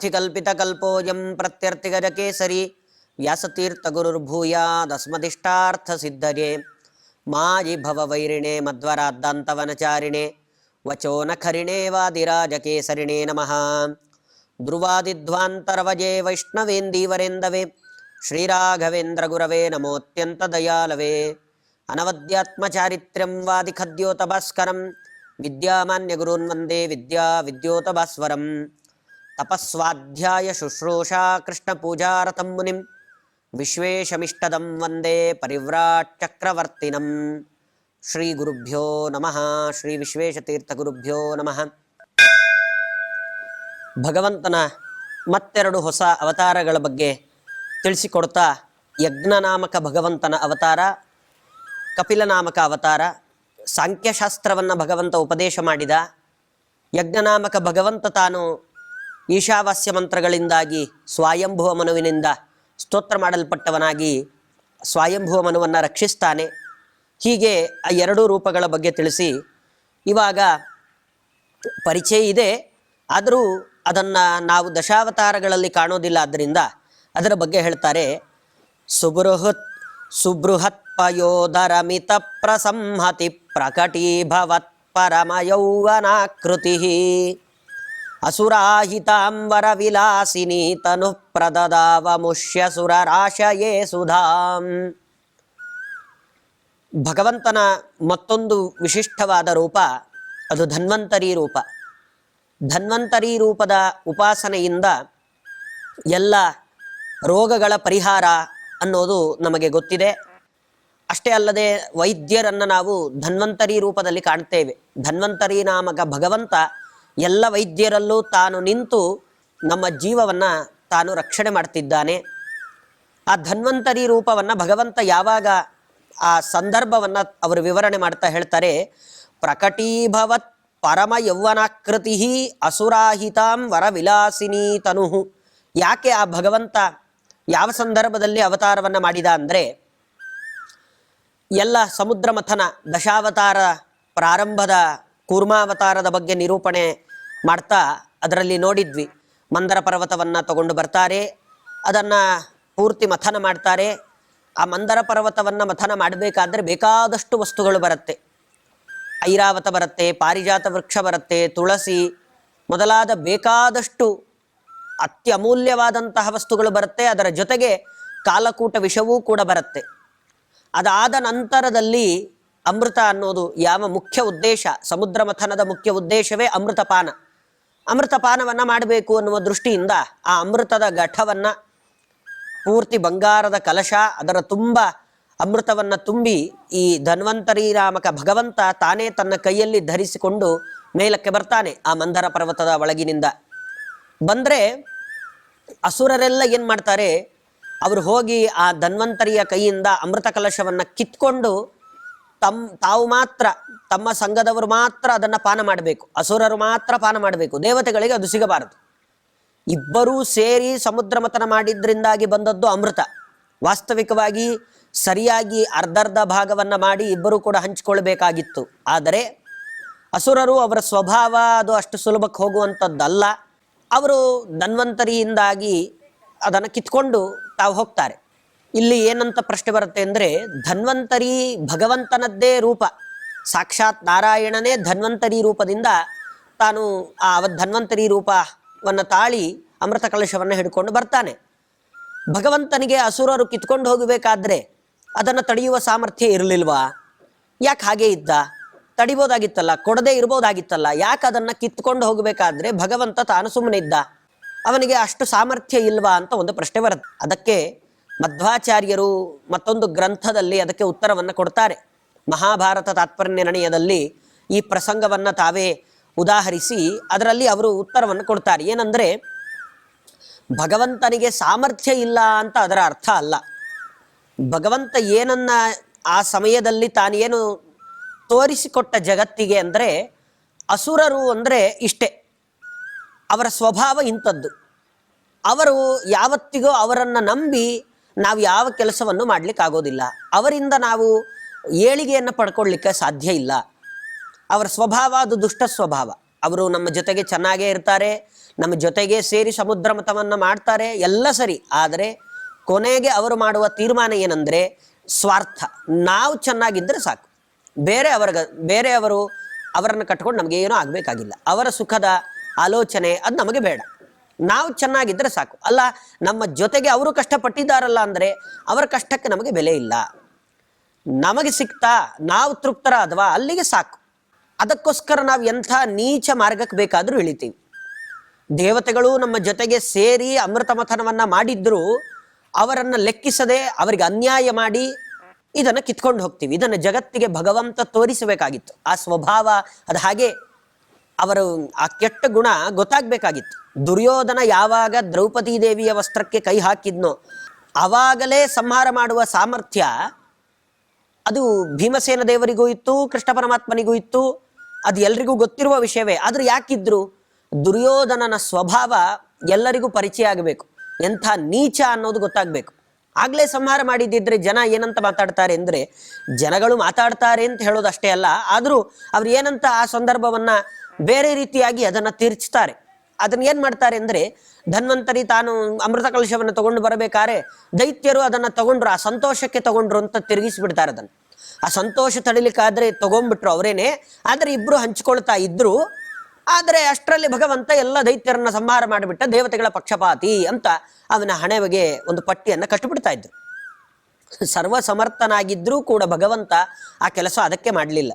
ಅರ್ಥಿಕಲ್ಪಿತಕಲ್ಪೋऽಯಂ ಪ್ರತ್ಯರ್ಥಿಗಜಕೇಸರಿ ವ್ಯಾಸತೀರ್ಥಗುರುರ್ಭೂಯಾದಸ್ಮದಿಷ್ಟಾರ್ಥಸಿದ್ಧಯೇ ಮಾಯಿ ಭವವೈರಿಣೆ ಮಧ್ವರಾದ್ದಾಂತವನಚಾರಿಣೆ ವಚೋ ನಖರಿಣೇ ವಾದಿರಾಜಕೇಸರಿಣೇ ನಮಃ. ಧ್ರುವಾದಿಧ್ವಾಂತರವಜೇ ವೈಷ್ಣವೇಂದೀವರೇಂದವೇ ಶ್ರೀರಾಘವೇಂದ್ರ ಗುರವೇ ನಮೋತ್ಯಂತ ದಯಾಲವೇ. ಅನವದ್ಯಾತ್ಮಚಾರಿತ್ರ್ಯಂ ವಾದಿಖದ್ಯೋತಭಾಸ್ಕರಂ ವಿದ್ಯಾಮಾನ್ಯ ಗುರುನ್ ವಂದೇ ವಿದ್ಯಾ ವಿದ್ಯೋತಭಾಸ್ವರಂ. ತಪಸ್ವಾಧ್ಯಾಯ ಶುಶ್ರೂಷಾ ಕೃಷ್ಣ ಪೂಜಾರತಂ ಮುನಿಂ ವಿಶ್ವೇಶಮಿಷ್ಟದಂ ವಂದೇ ಪರಿವ್ರಾಟ್ ಚಕ್ರವರ್ತಿನಂ. ಶ್ರೀ ಗುರುಭ್ಯೋ ನಮಃ. ಶ್ರೀ ವಿಶ್ವೇಶತೀರ್ಥ ಗುರುಭ್ಯೋ ನಮಃ. ಭಗವಂತನ ಮತ್ತೆರಡು ಹೊಸ ಅವತಾರಗಳ ಬಗ್ಗೆ ತಿಳಿಸಿಕೊಡ್ತಾ, ಯಜ್ಞನಾಮಕ ಭಗವಂತನ ಅವತಾರ, ಕಪಿಲನಾಮಕ ಅವತಾರ, ಸಾಂಖ್ಯಶಾಸ್ತ್ರವನ್ನು ಭಗವಂತ ಉಪದೇಶ ಮಾಡಿದ. ಯಜ್ಞನಾಮಕ ಭಗವಂತ ತಾನು ಈಶಾವಾಸ್ಯ ಮಂತ್ರಗಳಿಂದಾಗಿ ಸ್ವಯಂಭುವ ಮನುವಿನಿಂದ ಸ್ತೋತ್ರ ಮಾಡಲ್ಪಟ್ಟವನಾಗಿ ಸ್ವಯಂಭುವ ಮನುವನ್ನು ರಕ್ಷಿಸ್ತಾನೆ. ಹೀಗೆ ಆ ಎರಡೂ ರೂಪಗಳ ಬಗ್ಗೆ ತಿಳಿಸಿ, ಇವಾಗ ಪರಿಚಯ ಇದೆ, ಆದರೂ ಅದನ್ನು ನಾವು ದಶಾವತಾರಗಳಲ್ಲಿ ಕಾಣೋದಿಲ್ಲ. ಆದ್ದರಿಂದ ಅದರ ಬಗ್ಗೆ ಹೇಳ್ತಾರೆ. ಸುಬೃಹತ್ ಪಯೋಧರಮಿತ ಪ್ರಸಂಹತಿ ಪ್ರಕಟೀಭವತ್ ಪರಮಯೌವನಾಕೃತಿ ಅಸುರಾಹಿತಾಂಬರ ವಿಲಾಸಿನಿ ತನು ಪ್ರದದಾವಮುಷ್ಯ ಸುರರಾಶಯೇ ಸುಧಾಂ. ಭಗವಂತನ ಮತ್ತೊಂದು ವಿಶಿಷ್ಟವಾದ ರೂಪ ಅದು ಧನ್ವಂತರಿ ರೂಪ. ಧನ್ವಂತರಿ ರೂಪದ ಉಪಾಸನೆಯಿಂದ ಎಲ್ಲ ರೋಗಗಳ ಪರಿಹಾರ ಅನ್ನೋದು ನಮಗೆ ಗೊತ್ತಿದೆ. ಅಷ್ಟೇ ಅಲ್ಲದೆ ವೈದ್ಯರನ್ನು ನಾವು ಧನ್ವಂತರಿ ರೂಪದಲ್ಲಿ ಕಾಣ್ತೇವೆ. ಧನ್ವಂತರಿ ನಾಮಕ ಭಗವಂತ ಎಲ್ಲ ವೈದ್ಯರಲ್ಲೂ ತಾನು ನಿಂತು ನಮ್ಮ ಜೀವವನ್ನು ತಾನು ರಕ್ಷಣೆ ಮಾಡ್ತಿದ್ದಾನೆ. ಆ ಧನ್ವಂತರಿ ರೂಪವನ್ನು ಭಗವಂತ ಯಾವಾಗ ಆ ಸಂದರ್ಭವನ್ನು ಅವರು ವಿವರಣೆ ಮಾಡ್ತಾ ಹೇಳ್ತಾರೆ. ಪ್ರಕಟೀಭವತ್ ಪರಮ ಯೌವನಾಕೃತಿ ಅಸುರಾಹಿತಾಂ ವರ ವಿಲಾಸಿನಿ ತನು. ಯಾಕೆ ಆ ಭಗವಂತ ಯಾವ ಸಂದರ್ಭದಲ್ಲಿ ಅವತಾರವನ್ನು ಮಾಡಿದ ಅಂದರೆ, ಎಲ್ಲ ಸಮುದ್ರ ಮಥನ ದಶಾವತಾರ ಪ್ರಾರಂಭದ ಕೂರ್ಮಾವತಾರದ ಬಗ್ಗೆ ನಿರೂಪಣೆ ಮಾಡ್ತಾ ಅದರಲ್ಲಿ ನೋಡಿದ್ವಿ. ಮಂದರ ಪರ್ವತವನ್ನು ತಗೊಂಡು ಬರ್ತಾರೆ, ಅದನ್ನು ಪೂರ್ತಿ ಮಥನ ಮಾಡ್ತಾರೆ. ಆ ಮಂದರ ಪರ್ವತವನ್ನು ಮಥನ ಮಾಡಬೇಕಾದ್ರೆ ಬೇಕಾದಷ್ಟು ವಸ್ತುಗಳು ಬರುತ್ತೆ. ಐರಾವತ ಬರುತ್ತೆ, ಪಾರಿಜಾತ ವೃಕ್ಷ ಬರುತ್ತೆ, ತುಳಸಿ ಮೊದಲಾದ ಬೇಕಾದಷ್ಟು ಅತ್ಯಮೂಲ್ಯವಾದಂತಹ ವಸ್ತುಗಳು ಬರುತ್ತೆ. ಅದರ ಜೊತೆಗೆ ಕಾಲಕೂಟ ವಿಷವೂ ಕೂಡ ಬರುತ್ತೆ. ಅದಾದ ನಂತರದಲ್ಲಿ ಅಮೃತ ಅನ್ನೋದು ಯಾವ ಮುಖ್ಯ ಉದ್ದೇಶ, ಸಮುದ್ರ ಮಥನದ ಮುಖ್ಯ ಉದ್ದೇಶವೇ ಅಮೃತಪಾನ. ಅಮೃತಪಾನವನ್ನು ಮಾಡಬೇಕು ಅನ್ನುವ ದೃಷ್ಟಿಯಿಂದ ಆ ಅಮೃತದ ಘಟವನ್ನು ಪೂರ್ತಿ ಬಂಗಾರದ ಕಲಶ, ಅದರ ತುಂಬ ಅಮೃತವನ್ನು ತುಂಬಿ ಈ ಧನ್ವಂತರಿ ನಾಮಕ ಭಗವಂತ ತಾನೇ ತನ್ನ ಕೈಯಲ್ಲಿ ಧರಿಸಿಕೊಂಡು ಮೇಲಕ್ಕೆ ಬರ್ತಾನೆ. ಆ ಮಂದರ ಪರ್ವತದ ಒಳಗಿನಿಂದ ಬಂದರೆ ಅಸುರರೆಲ್ಲ ಏನು ಮಾಡ್ತಾರೆ, ಅವರು ಹೋಗಿ ಆ ಧನ್ವಂತರಿಯ ಕೈಯಿಂದ ಅಮೃತ ಕಲಶವನ್ನು ಕಿತ್ಕೊಂಡು ತಾವು ಮಾತ್ರ, ತಮ್ಮ ಸಂಘದವರು ಮಾತ್ರ ಅದನ್ನು ಪಾನ ಮಾಡಬೇಕು. ಅಸುರರು ಮಾತ್ರ ಪಾನ ಮಾಡಬೇಕು, ದೇವತೆಗಳಿಗೆ ಅದು ಸಿಗಬಾರದು. ಇಬ್ಬರೂ ಸೇರಿ ಸಮುದ್ರ ಮಥನ ಮಾಡಿದ್ರಿಂದಾಗಿ ಬಂದದ್ದು ಅಮೃತ. ವಾಸ್ತವಿಕವಾಗಿ ಸರಿಯಾಗಿ ಅರ್ಧರ್ಧ ಭಾಗವನ್ನು ಮಾಡಿ ಇಬ್ಬರೂ ಕೂಡ ಹಂಚಿಕೊಳ್ಬೇಕಾಗಿತ್ತು. ಆದರೆ ಅಸುರರು ಅವರ ಸ್ವಭಾವ ಅದು ಅಷ್ಟು ಸುಲಭಕ್ಕೆ ಹೋಗುವಂಥದ್ದಲ್ಲ. ಅವರು ಧನ್ವಂತರಿಯಿಂದಾಗಿ ಅದನ್ನು ಕಿತ್ಕೊಂಡು ತಾವು ಹೋಗ್ತಾರೆ. ಇಲ್ಲಿ ಏನಂತ ಪ್ರಶ್ನೆ ಬರುತ್ತೆ ಅಂದರೆ, ಧನ್ವಂತರಿ ಭಗವಂತನದ್ದೇ ರೂಪ, ಸಾಕ್ಷಾತ್ ನಾರಾಯಣನೇ ಧನ್ವಂತರಿ ರೂಪದಿಂದ ತಾನು ಆ ಧನ್ವಂತರಿ ರೂಪವನ್ನು ತಾಳಿ ಅಮೃತ ಕಲಶವನ್ನು ಹಿಡ್ಕೊಂಡು ಬರ್ತಾನೆ. ಭಗವಂತನಿಗೆ ಅಸುರರು ಕಿತ್ಕೊಂಡು ಹೋಗಬೇಕಾದ್ರೆ ಅದನ್ನು ತಡೆಯುವ ಸಾಮರ್ಥ್ಯ ಇರಲಿಲ್ವಾ? ಯಾಕೆ ಹಾಗೇ ಇದ್ದ? ತಡಿಬೋದಾಗಿತ್ತಲ್ಲ, ಕೊಡದೇ ಇರ್ಬೋದಾಗಿತ್ತಲ್ಲ. ಯಾಕೆ ಅದನ್ನು ಕಿತ್ಕೊಂಡು ಹೋಗಬೇಕಾದ್ರೆ ಭಗವಂತ ತಾನು ಸುಮ್ಮನೆ ಇದ್ದ? ಅವನಿಗೆ ಅಷ್ಟು ಸಾಮರ್ಥ್ಯ ಇಲ್ವಾ ಅಂತ ಒಂದು ಪ್ರಶ್ನೆ ಬರುತ್ತೆ. ಅದಕ್ಕೆ ಮಧ್ವಾಚಾರ್ಯರು ಮತ್ತೊಂದು ಗ್ರಂಥದಲ್ಲಿ ಅದಕ್ಕೆ ಉತ್ತರವನ್ನು ಕೊಡ್ತಾರೆ. ಮಹಾಭಾರತ ತಾತ್ಪರ್ಯ ನಿರ್ಣಯದಲ್ಲಿ ಈ ಪ್ರಸಂಗವನ್ನು ತಾವೇ ಉದಾಹರಿಸಿ ಅದರಲ್ಲಿ ಅವರು ಉತ್ತರವನ್ನು ಕೊಡ್ತಾರೆ. ಏನಂದರೆ, ಭಗವಂತನಿಗೆ ಸಾಮರ್ಥ್ಯ ಇಲ್ಲ ಅಂತ ಅದರ ಅರ್ಥ ಅಲ್ಲ. ಭಗವಂತ ಏನನ್ನ ಆ ಸಮಯದಲ್ಲಿ ತಾನೇನು ತೋರಿಸಿಕೊಟ್ಟ ಜಗತ್ತಿಗೆ ಅಂದರೆ, ಅಸುರರು ಅಂದರೆ ಇಷ್ಟೇ, ಅವರ ಸ್ವಭಾವ ಇಂಥದ್ದು. ಅವರು ಯಾವತ್ತಿಗೂ ಅವರನ್ನು ನಂಬಿ ನಾವು ಯಾವ ಕೆಲಸವನ್ನು ಮಾಡಲಿಕ್ಕಾಗೋದಿಲ್ಲ. ಅವರಿಂದ ನಾವು ಏಳಿಗೆಯನ್ನು ಪಡ್ಕೊಳ್ಳಿಕ್ಕೆ ಸಾಧ್ಯ ಇಲ್ಲ. ಅವರ ಸ್ವಭಾವ ಅದು ದುಷ್ಟ ಸ್ವಭಾವ. ಅವರು ನಮ್ಮ ಜೊತೆಗೆ ಚೆನ್ನಾಗೇ ಇರ್ತಾರೆ, ನಮ್ಮ ಜೊತೆಗೆ ಸೇರಿ ಸಮುದ್ರ ಮಥವನ್ನು ಮಾಡ್ತಾರೆ, ಎಲ್ಲ ಸರಿ. ಆದರೆ ಕೊನೆಗೆ ಅವರು ಮಾಡುವ ತೀರ್ಮಾನ ಏನಂದರೆ ಸ್ವಾರ್ಥ. ನಾವು ಚೆನ್ನಾಗಿದ್ದರೆ ಸಾಕು, ಬೇರೆಯವರು ಅವರನ್ನು ಕಟ್ಕೊಂಡು ನಮಗೆ ಏನೂ ಆಗಬೇಕಾಗಿಲ್ಲ, ಅವರ ಸುಖದ ಆಲೋಚನೆ ಅದು ನಮಗೆ ಬೇಡ, ನಾವು ಚೆನ್ನಾಗಿದ್ದರೆ ಸಾಕು. ಅಲ್ಲ, ನಮ್ಮ ಜೊತೆಗೆ ಅವರು ಕಷ್ಟಪಟ್ಟಿದ್ದಾರಲ್ಲ ಅಂದರೆ ಅವರ ಕಷ್ಟಕ್ಕೆ ನಮಗೆ ಬೆಲೆ ಇಲ್ಲ, ನಮಗೆ ಸಿಕ್ತಾ ನಾವು ತೃಪ್ತರಾದವಾ ಅಲ್ಲಿಗೆ ಸಾಕು. ಅದಕ್ಕೋಸ್ಕರ ನಾವು ಎಂಥ ನೀಚ ಮಾರ್ಗಕ್ಕೆ ಬೇಕಾದರೂ ಇಳಿತೀವಿ. ದೇವತೆಗಳು ನಮ್ಮ ಜೊತೆಗೆ ಸೇರಿ ಅಮೃತ ಮಥನವನ್ನು ಮಾಡಿದ್ರೂ ಅವರನ್ನು ಲೆಕ್ಕಿಸದೆ ಅವರಿಗೆ ಅನ್ಯಾಯ ಮಾಡಿ ಇದನ್ನು ಕಿತ್ಕೊಂಡು ಹೋಗ್ತೀವಿ. ಇದನ್ನು ಜಗತ್ತಿಗೆ ಭಗವಂತ ತೋರಿಸಬೇಕಾಗಿತ್ತು. ಆ ಸ್ವಭಾವ ಅದು ಹಾಗೆ, ಅವರು ಆ ಕೆಟ್ಟ ಗುಣ ಗೊತ್ತಾಗಬೇಕಾಗಿತ್ತು. ದುರ್ಯೋಧನ ಯಾವಾಗ ದ್ರೌಪದಿ ದೇವಿಯ ವಸ್ತ್ರಕ್ಕೆ ಕೈ ಹಾಕಿದ್ನೋ ಆವಾಗಲೇ ಸಂಹಾರ ಮಾಡುವ ಸಾಮರ್ಥ್ಯ ಅದು ಭೀಮಸೇನ ದೇವರಿಗೂ ಇತ್ತು, ಕೃಷ್ಣ ಪರಮಾತ್ಮನಿಗೂ ಇತ್ತು. ಅದು ಎಲ್ರಿಗೂ ಗೊತ್ತಿರುವ ವಿಷಯವೇ. ಆದ್ರೆ ಯಾಕಿದ್ರು? ದುರ್ಯೋಧನನ ಸ್ವಭಾವ ಎಲ್ಲರಿಗೂ ಪರಿಚಯ ಆಗಬೇಕು, ಎಂಥ ನೀಚ ಅನ್ನೋದು ಗೊತ್ತಾಗಬೇಕು. ಆಗ್ಲೇ ಸಂಹಾರ ಮಾಡಿದ್ದಿದ್ರೆ ಜನ ಏನಂತ ಮಾತಾಡ್ತಾರೆ ಅಂದರೆ, ಜನಗಳು ಮಾತಾಡ್ತಾರೆ ಅಂತ ಹೇಳೋದು ಅಷ್ಟೇ ಅಲ್ಲ, ಆದರೂ ಅವ್ರು ಏನಂತ ಆ ಸಂದರ್ಭವನ್ನ ಬೇರೆ ರೀತಿಯಾಗಿ ಅದನ್ನು ತೀರ್ಚ್ತಾರೆ. ಅದನ್ನ ಏನ್ ಮಾಡ್ತಾರೆ ಅಂದರೆ, ಧನ್ವಂತರಿ ತಾನು ಅಮೃತ ಕಲಶವನ್ನು ತಗೊಂಡು ಬರಬೇಕಾದ್ರೆ ದೈತ್ಯರು ಅದನ್ನು ತಗೊಂಡ್ರು, ಆ ಸಂತೋಷಕ್ಕೆ ತಗೊಂಡ್ರು ಅಂತ ತಿರುಗಿಸ್ಬಿಡ್ತಾರೆ. ಅದನ್ನು ಆ ಸಂತೋಷ ತಡಿಲಿಕ್ಕಾದ್ರೆ ತಗೊಂಡ್ಬಿಟ್ರು ಅವರೇನೆ, ಆದರೆ ಇಬ್ರು ಹಂಚ್ಕೊಳ್ತಾ ಇದ್ರು. ಆದರೆ ಅಷ್ಟರಲ್ಲಿ ಭಗವಂತ ಎಲ್ಲ ದೈತ್ಯರನ್ನ ಸಂಹಾರ ಮಾಡಿಬಿಟ್ಟ, ದೇವತೆಗಳ ಪಕ್ಷಪಾತಿ ಅಂತ ಅವನ ಹಣೆಗೆ ಒಂದು ಪಟ್ಟಿಯನ್ನು ಕಟ್ಟಿಬಿಡ್ತಾ ಇದ್ರು. ಸರ್ವ ಸಮರ್ಥನಾಗಿದ್ರೂ ಕೂಡ ಭಗವಂತ ಆ ಕೆಲಸ ಅದಕ್ಕೆ ಮಾಡಲಿಲ್ಲ.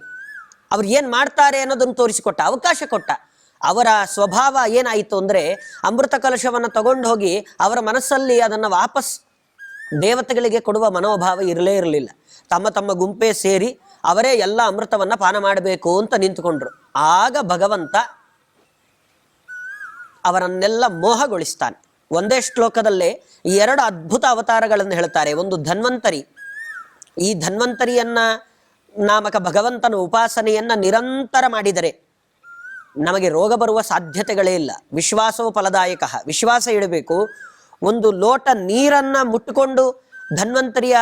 ಅವ್ರು ಏನು ಮಾಡ್ತಾರೆ ಅನ್ನೋದನ್ನು ತೋರಿಸಿಕೊಟ್ಟ, ಅವಕಾಶ ಕೊಟ್ಟ. ಅವರ ಸ್ವಭಾವ ಏನಾಯಿತು ಅಂದರೆ, ಅಮೃತ ಕಲಶವನ್ನು ತಗೊಂಡು ಹೋಗಿ ಅವರ ಮನಸ್ಸಲ್ಲಿ ಅದನ್ನು ವಾಪಸ್ ದೇವತೆಗಳಿಗೆ ಕೊಡುವ ಮನೋಭಾವ ಇರಲೇ ಇರಲಿಲ್ಲ. ತಮ್ಮ ತಮ್ಮ ಗುಂಪೇ ಸೇರಿ ಅವರೇ ಎಲ್ಲ ಅಮೃತವನ್ನು ಪಾನ ಮಾಡಬೇಕು ಅಂತ ನಿಂತುಕೊಂಡ್ರು. ಆಗ ಭಗವಂತ ಅವರನ್ನೆಲ್ಲ ಮೋಹಗೊಳಿಸ್ತಾನೆ. ಒಂದೇ ಶ್ಲೋಕದಲ್ಲೇ ಈ 2 ಅದ್ಭುತ ಅವತಾರಗಳನ್ನು ಹೇಳ್ತಾರೆ. ಒಂದು ಧನ್ವಂತರಿ. ಈ ಧನ್ವಂತರಿಯನ್ನ ನಾಮಕ ಭಗವಂತನ ಉಪಾಸನೆಯನ್ನ ನಿರಂತರ ಮಾಡಿದರೆ ನಮಗೆ ರೋಗ ಬರುವ ಸಾಧ್ಯತೆಗಳೇ ಇಲ್ಲ. ವಿಶ್ವಾಸವು ಫಲದಾಯಕ. ವಿಶ್ವಾಸ ಇಡಬೇಕು. ಒಂದು ಲೋಟ ನೀರನ್ನ ಮುಟ್ಟುಕೊಂಡು ಧನ್ವಂತರಿಯ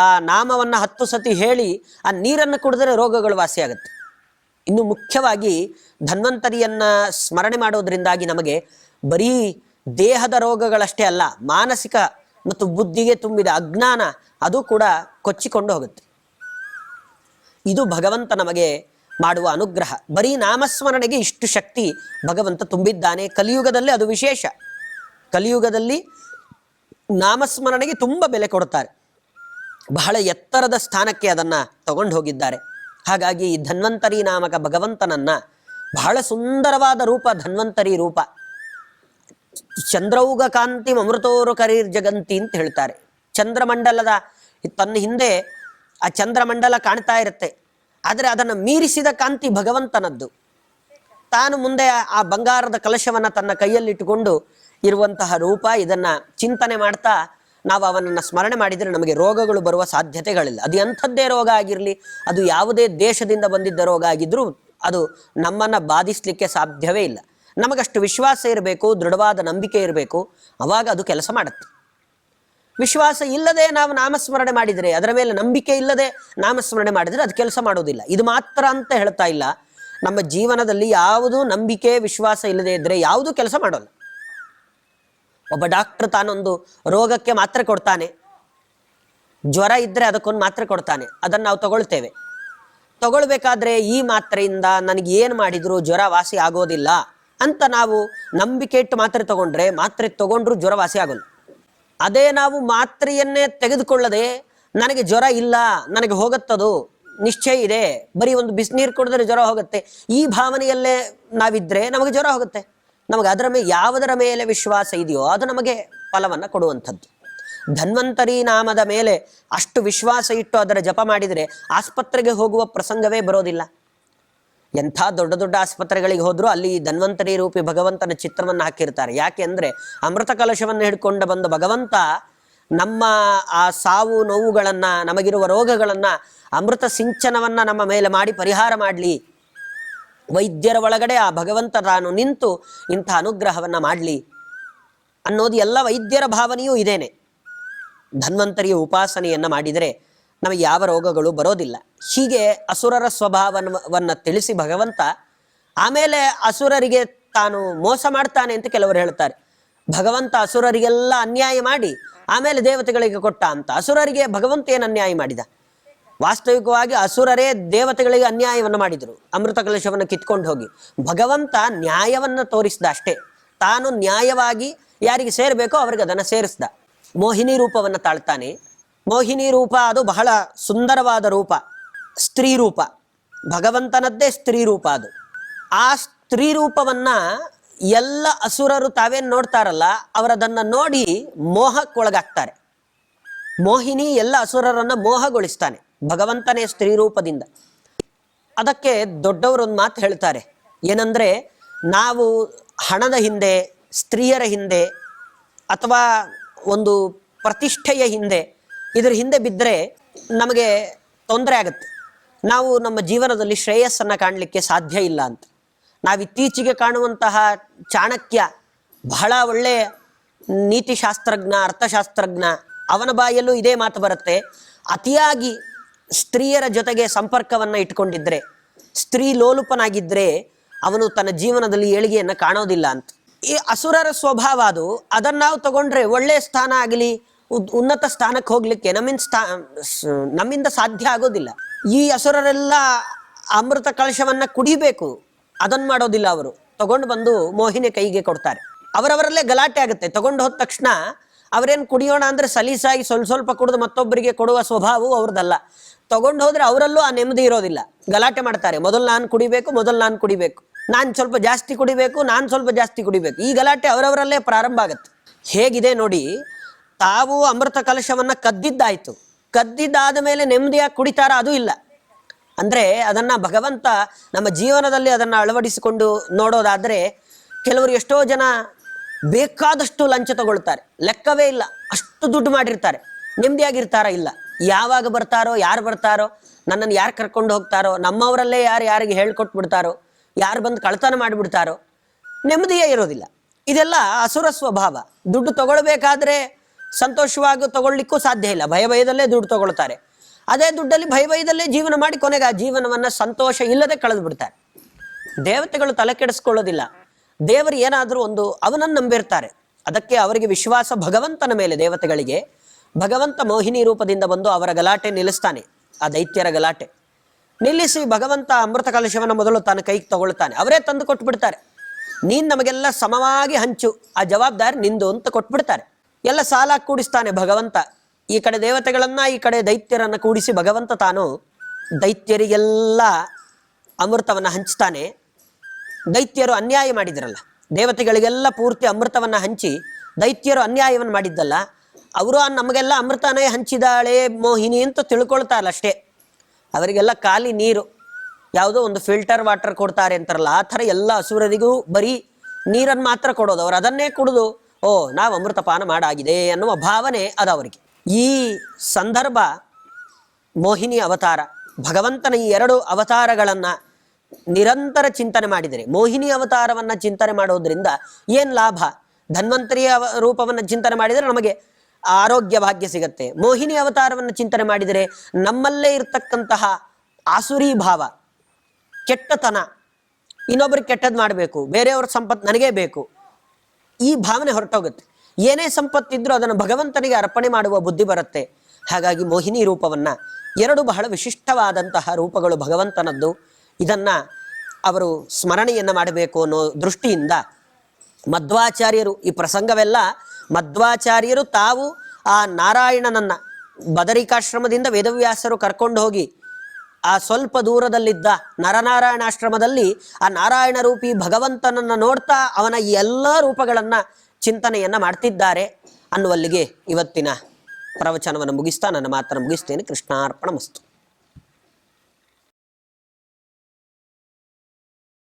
ಆ ನಾಮವನ್ನು 10 ಸತಿ ಹೇಳಿ ಆ ನೀರನ್ನು ಕುಡಿದರೆ ರೋಗಗಳು ವಾಸಿಯಾಗುತ್ತೆ. ಇನ್ನು ಮುಖ್ಯವಾಗಿ ಧನ್ವಂತರಿಯನ್ನ ಸ್ಮರಣೆ ಮಾಡೋದ್ರಿಂದಾಗಿ ನಮಗೆ ಬರೀ ದೇಹದ ರೋಗಗಳಷ್ಟೇ ಅಲ್ಲ, ಮಾನಸಿಕ ಮತ್ತು ಬುದ್ಧಿಗೆ ತುಂಬಿದ ಅಜ್ಞಾನ ಅದು ಕೂಡ ಕೊಚ್ಚಿಕೊಂಡು ಹೋಗುತ್ತೆ. ಇದು ಭಗವಂತ ನಮಗೆ ಮಾಡುವ ಅನುಗ್ರಹ. ಬರೀ ನಾಮಸ್ಮರಣೆಗೆ ಇಷ್ಟು ಶಕ್ತಿ ಭಗವಂತ ತುಂಬಿದ್ದಾನೆ. ಕಲಿಯುಗದಲ್ಲಿ ಅದು ವಿಶೇಷ. ಕಲಿಯುಗದಲ್ಲಿ ನಾಮಸ್ಮರಣೆಗೆ ತುಂಬ ಬೆಲೆ ಕೊಡ್ತಾರೆ. ಬಹಳ ಎತ್ತರದ ಸ್ಥಾನಕ್ಕೆ ಅದನ್ನು ತಗೊಂಡು ಹೋಗಿದ್ದಾರೆ. ಹಾಗಾಗಿ ಈ ಧನ್ವಂತರಿ ನಾಮಕ ಭಗವಂತನನ್ನ ಬಹಳ ಸುಂದರವಾದ ರೂಪ ಧನ್ವಂತರಿ ರೂಪ. ಚಂದ್ರೌಗ ಕಾಂತಿ ಅಮೃತೋರು ಕರೀರ್ ಜಗಂತಿ ಅಂತ ಹೇಳ್ತಾರೆ. ಚಂದ್ರಮಂಡಲದ ತನ್ನ ಹಿಂದೆ ಆ ಚಂದ್ರಮಂಡಲ ಕಾಣ್ತಾ ಇರುತ್ತೆ, ಆದರೆ ಅದನ್ನು ಮೀರಿಸಿದ ಕಾಂತಿ ಭಗವಂತನದ್ದು. ತಾನು ಮುಂದೆ ಆ ಬಂಗಾರದ ಕಲಶವನ್ನು ತನ್ನ ಕೈಯಲ್ಲಿಟ್ಟುಕೊಂಡು ಇರುವಂತಹ ರೂಪ. ಇದನ್ನ ಚಿಂತನೆ ಮಾಡ್ತಾ ನಾವು ಅವನನ್ನು ಸ್ಮರಣೆ ಮಾಡಿದರೆ ನಮಗೆ ರೋಗಗಳು ಬರುವ ಸಾಧ್ಯತೆಗಳಿಲ್ಲ. ಅದು ಎಂಥದ್ದೇ ರೋಗ ಆಗಿರಲಿ, ಅದು ಯಾವುದೇ ದೇಶದಿಂದ ಬಂದಿದ್ದ ರೋಗ ಆಗಿದ್ರೂ ಅದು ನಮ್ಮನ್ನು ಬಾಧಿಸಲಿಕ್ಕೆ ಸಾಧ್ಯವೇ ಇಲ್ಲ. ನಮಗಷ್ಟು ವಿಶ್ವಾಸ ಇರಬೇಕು, ದೃಢವಾದ ನಂಬಿಕೆ ಇರಬೇಕು, ಅವಾಗ ಅದು ಕೆಲಸ ಮಾಡುತ್ತೆ. ವಿಶ್ವಾಸ ಇಲ್ಲದೆ ನಾವು ನಾಮಸ್ಮರಣೆ ಮಾಡಿದರೆ, ಅದರ ಮೇಲೆ ನಂಬಿಕೆ ಇಲ್ಲದೆ ನಾಮಸ್ಮರಣೆ ಮಾಡಿದರೆ ಅದು ಕೆಲಸ ಮಾಡೋದಿಲ್ಲ. ಇದು ಮಾತ್ರ ಅಂತ ಹೇಳ್ತಾ ಇಲ್ಲ, ನಮ್ಮ ಜೀವನದಲ್ಲಿ ಯಾವುದು ನಂಬಿಕೆ ವಿಶ್ವಾಸ ಇಲ್ಲದೆ ಇದ್ದರೆ ಯಾವುದೂ ಕೆಲಸ ಮಾಡೋಲ್ಲ. ಒಬ್ಬ ಡಾಕ್ಟರ್ ತಾನೊಂದು ರೋಗಕ್ಕೆ ಮಾತ್ರೆ ಕೊಡ್ತಾನೆ, ಜ್ವರ ಇದ್ದರೆ ಅದಕ್ಕೊಂದು ಮಾತ್ರೆ ಕೊಡ್ತಾನೆ, ಅದನ್ನು ನಾವು ತಗೊಳ್ತೇವೆ. ತಗೊಳ್ಬೇಕಾದ್ರೆ ಈ ಮಾತ್ರೆಯಿಂದ ನನಗೆ ಏನು ಮಾಡಿದ್ರು ಜ್ವರ ವಾಸಿ ಆಗೋದಿಲ್ಲ ಅಂತ ನಾವು ನಂಬಿಕೆ ಇಟ್ಟು ಮಾತ್ರೆ ತಗೊಂಡ್ರೆ ಮಾತ್ರೆ ತಗೊಂಡ್ರು ಜ್ವರ ವಾಸಿ ಆಗೋಲ್ಲ. ಅದೇ ನಾವು ಮಾತ್ರೆಯನ್ನೇ ತೆಗೆದುಕೊಳ್ಳದೆ ನನಗೆ ಜ್ವರ ಇಲ್ಲ, ನನಗೆ ಹೋಗುತ್ತದು ನಿಶ್ಚಯ ಇದೆ, ಬರೀ ಒಂದು ಬಿಸಿನೀರು ಕುಡಿದ್ರೆ ಜ್ವರ ಹೋಗುತ್ತೆ, ಈ ಭಾವನೆಯಲ್ಲೇ ನಾವಿದ್ರೆ ನಮಗೆ ಜ್ವರ ಹೋಗುತ್ತೆ. ನಮಗೆ ಅದರ ಮೇಲೆ ಯಾವುದರ ಮೇಲೆ ವಿಶ್ವಾಸ ಇದೆಯೋ ಅದು ನಮಗೆ ಫಲವನ್ನು ಕೊಡುವಂಥದ್ದು. ಧನ್ವಂತರಿ ನಾಮದ ಮೇಲೆ ಅಷ್ಟು ವಿಶ್ವಾಸ ಇಟ್ಟು ಅದರ ಜಪ ಮಾಡಿದರೆ ಆಸ್ಪತ್ರೆಗೆ ಹೋಗುವ ಪ್ರಸಂಗವೇ ಬರೋದಿಲ್ಲ. ಎಂಥ ದೊಡ್ಡ ದೊಡ್ಡ ಆಸ್ಪತ್ರೆಗಳಿಗೆ ಹೋದರೂ ಅಲ್ಲಿ ಧನ್ವಂತರಿ ರೂಪಿ ಭಗವಂತನ ಚಿತ್ರವನ್ನು ಹಾಕಿರ್ತಾರೆ. ಯಾಕೆ ಅಂದರೆ ಅಮೃತ ಕಲಶವನ್ನು ಹಿಡ್ಕೊಂಡು ಬಂದ ಭಗವಂತ ನಮ್ಮ ಆ ಸಾವು ನೋವುಗಳನ್ನು, ನಮಗಿರುವ ರೋಗಗಳನ್ನು ಅಮೃತ ಸಿಂಚನವನ್ನು ನಮ್ಮ ಮೇಲೆ ಮಾಡಿ ಪರಿಹಾರ ಮಾಡಲಿ, ವೈದ್ಯರ ಒಳಗಡೆ ಆ ಭಗವಂತ ತಾನು ನಿಂತು ಇಂಥ ಅನುಗ್ರಹವನ್ನು ಮಾಡಲಿ ಅನ್ನೋದು ಎಲ್ಲ ವೈದ್ಯರ ಭಾವನೆಯೂ ಇದೇನೆ. ಧನ್ವಂತರಿಯ ಉಪಾಸನೆಯನ್ನು ಮಾಡಿದರೆ ನಮಗೆ ಯಾವ ರೋಗಗಳು ಬರೋದಿಲ್ಲ. ಹೀಗೆ ಅಸುರರ ಸ್ವಭಾವವನ್ನು ತಿಳಿಸಿ ಭಗವಂತ ಆಮೇಲೆ ಅಸುರರಿಗೆ ತಾನು ಮೋಸ ಮಾಡ್ತಾನೆ ಅಂತ ಕೆಲವರು ಹೇಳ್ತಾರೆ. ಭಗವಂತ ಅಸುರರಿಗೆಲ್ಲ ಅನ್ಯಾಯ ಮಾಡಿ ಆಮೇಲೆ ದೇವತೆಗಳಿಗೆ ಕೊಟ್ಟ ಅಂತ. ಅಸುರರಿಗೆ ಭಗವಂತ ಏನು ಅನ್ಯಾಯ ಮಾಡಿದ? ವಾಸ್ತವಿಕವಾಗಿ ಅಸುರರೇ ದೇವತೆಗಳಿಗೆ ಅನ್ಯಾಯವನ್ನು ಮಾಡಿದರು, ಅಮೃತ ಕಲಶವನ್ನು ಕಿತ್ಕೊಂಡು ಹೋಗಿ. ಭಗವಂತ ನ್ಯಾಯವನ್ನು ತೋರಿಸಿದ ಅಷ್ಟೇ. ತಾನು ನ್ಯಾಯವಾಗಿ ಯಾರಿಗೆ ಸೇರಬೇಕೋ ಅವ್ರಿಗೆ ಅದನ್ನು ಸೇರಿಸ್ದ. ಮೋಹಿನಿ ರೂಪವನ್ನು ತಾಳ್ತಾನೆ. ಮೋಹಿನಿ ರೂಪ ಅದು ಬಹಳ ಸುಂದರವಾದ ರೂಪ, ಸ್ತ್ರೀ ರೂಪ. ಭಗವಂತನದ್ದೇ ಸ್ತ್ರೀ ರೂಪ ಅದು. ಆ ಸ್ತ್ರೀ ರೂಪವನ್ನ ಎಲ್ಲ ಅಸುರರು ತಾವೇನು ನೋಡ್ತಾರಲ್ಲ, ಅವರದನ್ನು ನೋಡಿ ಮೋಹಕ್ಕೊಳಗಾಗ್ತಾರೆ. ಮೋಹಿನಿ ಎಲ್ಲ ಅಸುರರನ್ನು ಮೋಹಗೊಳಿಸ್ತಾನೆ ಭಗವಂತನೇ ಸ್ತ್ರೀ ರೂಪದಿಂದ. ಅದಕ್ಕೆ ದೊಡ್ಡವರೊಂದು ಮಾತು ಹೇಳ್ತಾರೆ, ಏನಂದ್ರೆ ನಾವು ಹಣದ ಹಿಂದೆ, ಸ್ತ್ರೀಯರ ಹಿಂದೆ, ಅಥವಾ ಒಂದು ಪ್ರತಿಷ್ಠೆಯ ಹಿಂದೆ, ಇದ್ರ ಹಿಂದೆ ಬಿದ್ದರೆ ನಮಗೆ ತೊಂದರೆ ಆಗುತ್ತೆ. ನಾವು ನಮ್ಮ ಜೀವನದಲ್ಲಿ ಶ್ರೇಯಸ್ಸನ್ನು ಕಾಣಲಿಕ್ಕೆ ಸಾಧ್ಯ ಇಲ್ಲ ಅಂತ. ನಾವು ಇತ್ತೀಚೆಗೆ ಕಾಣುವಂತಹ ಚಾಣಕ್ಯ ಬಹಳ ಒಳ್ಳೆಯ ನೀತಿಶಾಸ್ತ್ರಜ್ಞ, ಅರ್ಥಶಾಸ್ತ್ರಜ್ಞ, ಅವನ ಬಾಯಲ್ಲೂ ಇದೇ ಮಾತು ಬರುತ್ತೆ. ಅತಿಯಾಗಿ ಸ್ತ್ರೀಯರ ಜೊತೆಗೆ ಸಂಪರ್ಕವನ್ನು ಇಟ್ಕೊಂಡಿದ್ರೆ, ಸ್ತ್ರೀ ಲೋಲುಪನಾಗಿದ್ದರೆ ಅವನು ತನ್ನ ಜೀವನದಲ್ಲಿ ಏಳಿಗೆಯನ್ನು ಕಾಣೋದಿಲ್ಲ ಅಂತ. ಈ ಅಸುರರ ಸ್ವಭಾವ ಅದು. ಅದನ್ನು ನಾವು ತಗೊಂಡ್ರೆ ಒಳ್ಳೆಯ ಸ್ಥಾನ ಆಗಲಿ, ಉನ್ನತ ಸ್ಥಾನಕ್ಕೆ ಹೋಗ್ಲಿಕ್ಕೆ ನಮ್ಮಿಂದ ಸಾಧ್ಯ ಆಗೋದಿಲ್ಲ. ಈ ಅಸುರರೆಲ್ಲ ಅಮೃತ ಕಳಶವನ್ನ ಕುಡಿಬೇಕು, ಅದನ್ನು ಮಾಡೋದಿಲ್ಲ. ಅವರು ತಗೊಂಡು ಬಂದು ಮೋಹಿನಿ ಕೈಗೆ ಕೊಡ್ತಾರೆ. ಅವರವರಲ್ಲೇ ಗಲಾಟೆ ಆಗುತ್ತೆ. ತಗೊಂಡು ಹೋದ ತಕ್ಷಣ ಅವರೇನು ಕುಡಿಯೋಣ ಅಂದ್ರೆ ಸಲೀಸಾಗಿ ಸ್ವಲ್ಪ ಕುಡಿದು ಮತ್ತೊಬ್ಬರಿಗೆ ಕೊಡುವ ಸ್ವಭಾವವು ಅವ್ರದ್ದಲ್ಲ. ತಗೊಂಡು ಹೋದ್ರೆ ಅವರಲ್ಲೂ ಆ ನೆಮ್ಮದಿ ಇರೋದಿಲ್ಲ, ಗಲಾಟೆ ಮಾಡ್ತಾರೆ. ಮೊದಲು ನಾನು ಕುಡಿಬೇಕು, ನಾನು ಸ್ವಲ್ಪ ಜಾಸ್ತಿ ಕುಡಿಬೇಕು, ನಾನು ಸ್ವಲ್ಪ ಜಾಸ್ತಿ ಕುಡಿಬೇಕು. ಈ ಗಲಾಟೆ ಅವರವರಲ್ಲೇ ಪ್ರಾರಂಭ ಆಗುತ್ತೆ. ಹೇಗಿದೆ ನೋಡಿ, ತಾವು ಅಮೃತ ಕಲಶವನ್ನ ಕದ್ದಿದ್ದಾಯ್ತು, ಕದ್ದಿದ್ದಾದ ಮೇಲೆ ನೆಮ್ಮದಿಯಾಗಿ ಕುಡಿತಾರ? ಅದು ಇಲ್ಲ. ಅಂದರೆ ಅದನ್ನು ಭಗವಂತ ನಮ್ಮ ಜೀವನದಲ್ಲಿ ಅದನ್ನು ಅಳವಡಿಸಿಕೊಂಡು ನೋಡೋದಾದರೆ, ಕೆಲವರು ಎಷ್ಟೋ ಜನ ಬೇಕಾದಷ್ಟು ಲಂಚ ತಗೊಳ್ತಾರೆ, ಲೆಕ್ಕವೇ ಇಲ್ಲ, ಅಷ್ಟು ದುಡ್ಡು ಮಾಡಿರ್ತಾರೆ, ನೆಮ್ಮದಿಯಾಗಿರ್ತಾರ? ಇಲ್ಲ. ಯಾವಾಗ ಬರ್ತಾರೋ, ಯಾರು ಬರ್ತಾರೋ, ನನ್ನನ್ನು ಯಾರು ಕರ್ಕೊಂಡು ಹೋಗ್ತಾರೋ, ನಮ್ಮವರಲ್ಲೇ ಯಾರಿಗೆ ಹೇಳ್ಕೊಟ್ಬಿಡ್ತಾರೋ, ಯಾರು ಬಂದು ಕಳ್ತನ ಮಾಡಿಬಿಡ್ತಾರೋ, ನೆಮ್ಮದಿಯೇ ಇರೋದಿಲ್ಲ. ಇದೆಲ್ಲ ಅಸುರ ಸ್ವಭಾವ. ದುಡ್ಡು ತಗೊಳ್ಬೇಕಾದ್ರೆ ಸಂತೋಷವಾಗಿ ತಗೊಳ್ಳಿಕ್ಕೂ ಸಾಧ್ಯ ಇಲ್ಲ, ಭಯದಲ್ಲೇ ದುಡ್ಡು ತಗೊಳ್ತಾರೆ. ಅದೇ ದುಡ್ಡಲ್ಲಿ ಭಯದಲ್ಲೇ ಜೀವನ ಮಾಡಿ ಕೊನೆಗೆ ಆ ಜೀವನವನ್ನು ಸಂತೋಷ ಇಲ್ಲದೆ ಕಳೆದು ಬಿಡ್ತಾರೆ. ದೇವತೆಗಳು ತಲೆ ಕೆಡಿಸ್ಕೊಳ್ಳೋದಿಲ್ಲ. ದೇವರು ಏನಾದರೂ ಒಂದು ಅವನನ್ನು ನಂಬಿರ್ತಾರೆ, ಅದಕ್ಕೆ ಅವರಿಗೆ ವಿಶ್ವಾಸ ಭಗವಂತನ ಮೇಲೆ. ದೇವತೆಗಳಿಗೆ ಭಗವಂತ ಮೋಹಿನಿ ರೂಪದಿಂದ ಬಂದು ಅವರ ಗಲಾಟೆ ನಿಲ್ಲಿಸ್ತಾನೆ, ಆ ದೈತ್ಯರ ಗಲಾಟೆ ನಿಲ್ಲಿಸಿ ಭಗವಂತ ಅಮೃತ ಕಲಶವನ್ನು ಮೊದಲು ತನ್ನ ಕೈಗೆ ತಗೊಳ್ತಾನೆ. ಅವರೇ ತಂದು ಕೊಟ್ಬಿಡ್ತಾರೆ. ನೀನು ನಮಗೆಲ್ಲ ಸಮವಾಗಿ ಹಂಚು, ಆ ಜವಾಬ್ದಾರಿ ನಿಂದು ಅಂತ ಕೊಟ್ಬಿಡ್ತಾರೆ. ಎಲ್ಲ ಸಾಲ ಕೂಡಿಸ್ತಾನೆ ಭಗವಂತ. ಈ ಕಡೆ ದೇವತೆಗಳನ್ನ, ಈ ಕಡೆ ದೈತ್ಯರನ್ನ ಕೂಡಿಸಿ ಭಗವಂತ ತಾನು ದೈತ್ಯರಿಗೆಲ್ಲ ಅಮೃತವನ್ನು ಹಂಚ್ತಾನೆ. ದೈತ್ಯರು ಅನ್ಯಾಯ ಮಾಡಿದ್ರಲ್ಲ, ದೇವತೆಗಳಿಗೆಲ್ಲ ಪೂರ್ತಿ ಅಮೃತವನ್ನು ಹಂಚಿ ದೈತ್ಯರು ಅನ್ಯಾಯವನ್ನು ಮಾಡಿದ್ದಲ್ಲ, ಅವರು ನಮಗೆಲ್ಲ ಅಮೃತನೇ ಹಂಚಿದಾಳೆ ಮೋಹಿನಿ ಅಂತ ತಿಳ್ಕೊಳ್ತಾರಲ್ಲ ಅಷ್ಟೇ. ಅವರಿಗೆಲ್ಲ ಖಾಲಿ ನೀರು, ಯಾವುದೋ ಒಂದು ಫಿಲ್ಟರ್ ವಾಟರ್ ಕೊಡ್ತಾರೆ ಅಂತಾರಲ್ಲ, ಆ ಥರ ಎಲ್ಲ ಅಸುರರಿಗೂ ಬರೀ ನೀರನ್ನು ಮಾತ್ರ ಕೊಡೋದು. ಅವರು ಅದನ್ನೇ ಕುಡಿದು ನಾವು ಅಮೃತಪಾನ ಮಾಡಾಗಿದೆ ಅನ್ನುವ ಭಾವನೆ ಅದು ಅವರಿಗೆ. ಈ ಸಂದರ್ಭ ಮೋಹಿನಿ ಅವತಾರ. ಭಗವಂತನ ಈ ಎರಡು ಅವತಾರಗಳನ್ನು ನಿರಂತರ ಚಿಂತನೆ ಮಾಡಿದರೆ, ಮೋಹಿನಿ ಅವತಾರವನ್ನು ಚಿಂತನೆ ಮಾಡೋದ್ರಿಂದ ಏನು ಲಾಭ? ಧನ್ವಂತರಿಯ ರೂಪವನ್ನು ಚಿಂತನೆ ಮಾಡಿದರೆ ನಮಗೆ ಆರೋಗ್ಯ ಭಾಗ್ಯ ಸಿಗತ್ತೆ. ಮೋಹಿನಿ ಅವತಾರವನ್ನು ಚಿಂತನೆ ಮಾಡಿದರೆ ನಮ್ಮಲ್ಲೇ ಇರ್ತಕ್ಕಂತಹ ಆಸುರಿ ಭಾವ, ಕೆಟ್ಟತನ, ಇನ್ನೊಬ್ಬರಿಗೆ ಕೆಟ್ಟದ್ದು ಮಾಡಬೇಕು, ಬೇರೆಯವ್ರ ಸಂಪತ್ತು ನನಗೇ ಬೇಕು, ಈ ಭಾವನೆ ಹೊರಟೋಗುತ್ತೆ. ಏನೇ ಸಂಪತ್ತಿದ್ರೂ ಅದನ್ನು ಭಗವಂತನಿಗೆ ಅರ್ಪಣೆ ಮಾಡುವ ಬುದ್ಧಿ ಬರುತ್ತೆ. ಹಾಗಾಗಿ ಮೋಹಿನಿ ರೂಪವನ್ನು, ಎರಡು ಬಹಳ ವಿಶಿಷ್ಟವಾದಂತಹ ರೂಪಗಳು ಭಗವಂತನದ್ದು. ಇದನ್ನು ಅವರು ಸ್ಮರಣೆಯನ್ನು ಮಾಡಬೇಕು ಅನ್ನೋ ದೃಷ್ಟಿಯಿಂದ ಮಧ್ವಾಚಾರ್ಯರು, ಈ ಪ್ರಸಂಗವೆಲ್ಲ ಮಧ್ವಾಚಾರ್ಯರು ತಾವು ಆ ನಾರಾಯಣನನ್ನು ಬದರಿಕಾಶ್ರಮದಿಂದ ವೇದವ್ಯಾಸರು ಕರ್ಕೊಂಡು ಹೋಗಿ ಆ ಸ್ವಲ್ಪ ದೂರದಲ್ಲಿದ್ದ ನರನಾರಾಯಣಾಶ್ರಮದಲ್ಲಿ ಆ ನಾರಾಯಣ ರೂಪಿ ಭಗವಂತನನ್ನು ನೋಡ್ತಾ ಅವನ ಈ ಎಲ್ಲ ರೂಪಗಳನ್ನು ಚಿಂತನೆಯನ್ನು ಮಾಡ್ತಿದ್ದಾರೆ ಅನ್ನುವಲ್ಲಿಗೆ ಇವತ್ತಿನ ಪ್ರವಚನವನ್ನು ಮುಗಿಸ್ತಾ ನನ್ನ ಮಾತನ್ನು ಮುಗಿಸ್ತೇನೆ. ಕೃಷ್ಣಾರ್ಪಣಮಸ್ತು.